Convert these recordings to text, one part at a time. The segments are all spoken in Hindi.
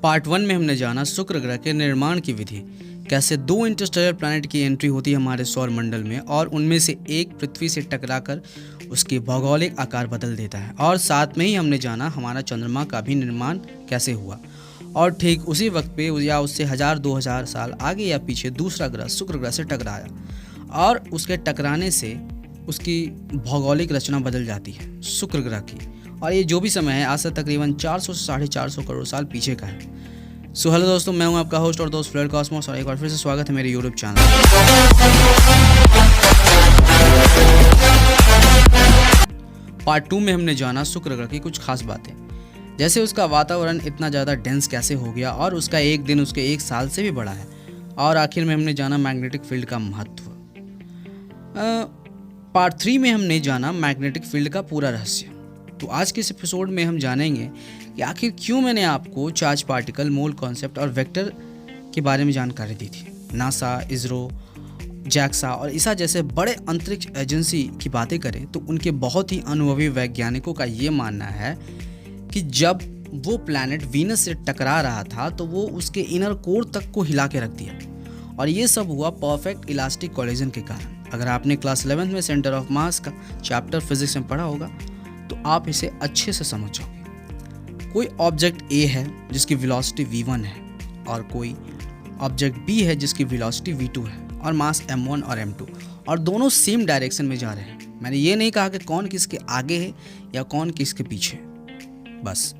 पार्ट 1 में हमने जाना शुक्र ग्रह के निर्माण की विधि, कैसे 2 इंटरस्टेलर प्लैनेट की एंट्री होती है हमारे सौर मंडल में और उनमें से एक पृथ्वी से टकराकर उसकी भौगोलिक आकार बदल देता है। और साथ में ही हमने जाना हमारा चंद्रमा का भी निर्माण कैसे हुआ और ठीक उसी वक्त पे या उससे 1000-2000 साल आगे या पीछे दूसरा ग्रह शुक्र ग्रह से टकराया और उसके टकराने से उसकी भौगोलिक रचना बदल जाती है शुक्र ग्रह की। और ये जो भी समय है आज से तकरीबन 400 से 450 करोड़ साल पीछे का है। सो हेलो दोस्तों, मैं हूं आपका होस्ट और दोस्त फ्लोयर कॉस्मोस और एक बार फिर से स्वागत है मेरे यूट्यूब चैनल। पार्ट 2 में हमने जाना शुक्र ग्रह की कुछ खास बातें, जैसे उसका वातावरण इतना ज़्यादा डेंस कैसे हो गया और उसका एक दिन उसके एक साल से भी बड़ा है। और आखिर में हमने जाना मैग्नेटिक फील्ड का महत्व। पार्ट 3 में हमने जाना मैग्नेटिक फील्ड का पूरा रहस्य। तो आज के इस एपिसोड में हम जानेंगे कि आखिर क्यों मैंने आपको चार्ज पार्टिकल, मोल कॉन्सेप्ट और वेक्टर के बारे में जानकारी दी थी। नासा, इसरो, जैक्सा और ईसा जैसे बड़े अंतरिक्ष एजेंसी की बातें करें तो उनके बहुत ही अनुभवी वैज्ञानिकों का ये मानना है कि जब वो प्लैनेट वीनस से टकरा रहा था तो वो उसके इनर कोर तक को हिला के रख दिया और ये सब हुआ परफेक्ट इलास्टिक कोलिजन के कारण। अगर आपने क्लास 11 में सेंटर ऑफ मास का चैप्टर फिजिक्स में पढ़ा होगा तो आप इसे अच्छे से समझ जाओगे। कोई ऑब्जेक्ट ए है जिसकी वेलोसिटी v1 है और कोई ऑब्जेक्ट बी है जिसकी वेलोसिटी v2 है और मास m1 और m2 और दोनों सेम डायरेक्शन में जा रहे हैं। मैंने ये नहीं कहा कि कौन किसके आगे है या कौन किसके पीछे। बस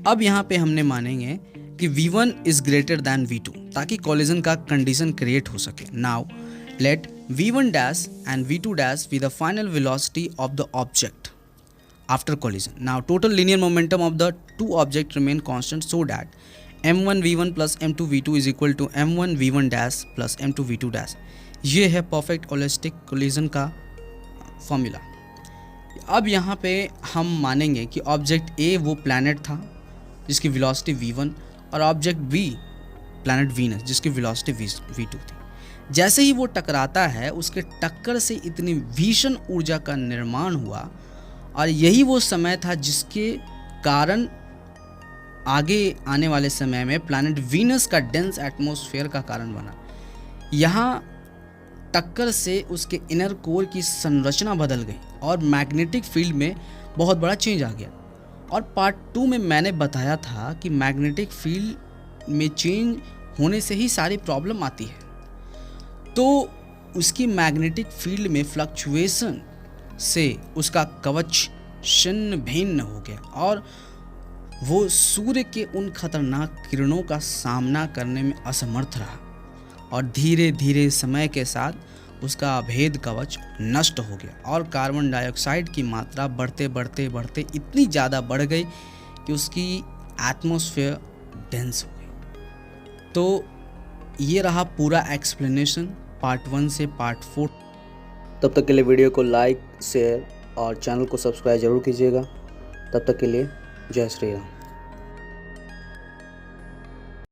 अब यहाँ पे हमने मानेंगे कि v1 is greater than v2 ताकि कोलिजन का कंडीशन क्रिएट हो सके। Now let v1 dash and v2 dash be the final velocity of the object after collision. Now total linear momentum of the two objects remain constant so that m1 v1 plus m2 v2 is equal to m1 v1 dash plus m2 v2 dash। ये है परफेक्ट होलिस्टिक कोलिजन का फॉर्मूला। अब यहाँ पे हम मानेंगे कि ऑब्जेक्ट ए वो प्लैनेट था जिसकी वेलोसिटी v1 और ऑब्जेक्ट बी प्लैनेट वीनस जिसकी वेलोसिटी v2 थी। जैसे ही वो टकराता है उसके टक्कर से इतनी भीषण ऊर्जा का निर्माण हुआ और यही वो समय था जिसके कारण आगे आने वाले समय में प्लैनेट वीनस का डेंस एटमॉस्फेयर का कारण बना। यहाँ टक्कर से उसके इनर कोर की संरचना बदल गई और मैग्नेटिक फील्ड में बहुत बड़ा चेंज आ गया। और पार्ट 2 में मैंने बताया था कि मैग्नेटिक फील्ड में चेंज होने से ही सारी प्रॉब्लम आती है। तो उसकी मैग्नेटिक फील्ड में फ्लक्चुएशन से उसका कवच छिन्न भिन्न हो गया और वो सूर्य के उन खतरनाक किरणों का सामना करने में असमर्थ रहा और धीरे धीरे समय के साथ उसका अभेद कवच नष्ट हो गया और कार्बन डाइऑक्साइड की मात्रा बढ़ते बढ़ते बढ़ते इतनी ज़्यादा बढ़ गई कि उसकी एटमॉस्फेयर डेंस हो गई। तो ये रहा पूरा एक्सप्लेनेशन पार्ट 1 से पार्ट 4। तब तक के लिए वीडियो को लाइक, शेयर और चैनल को सब्सक्राइब जरूर कीजिएगा। तब तक के लिए जय श्री राम।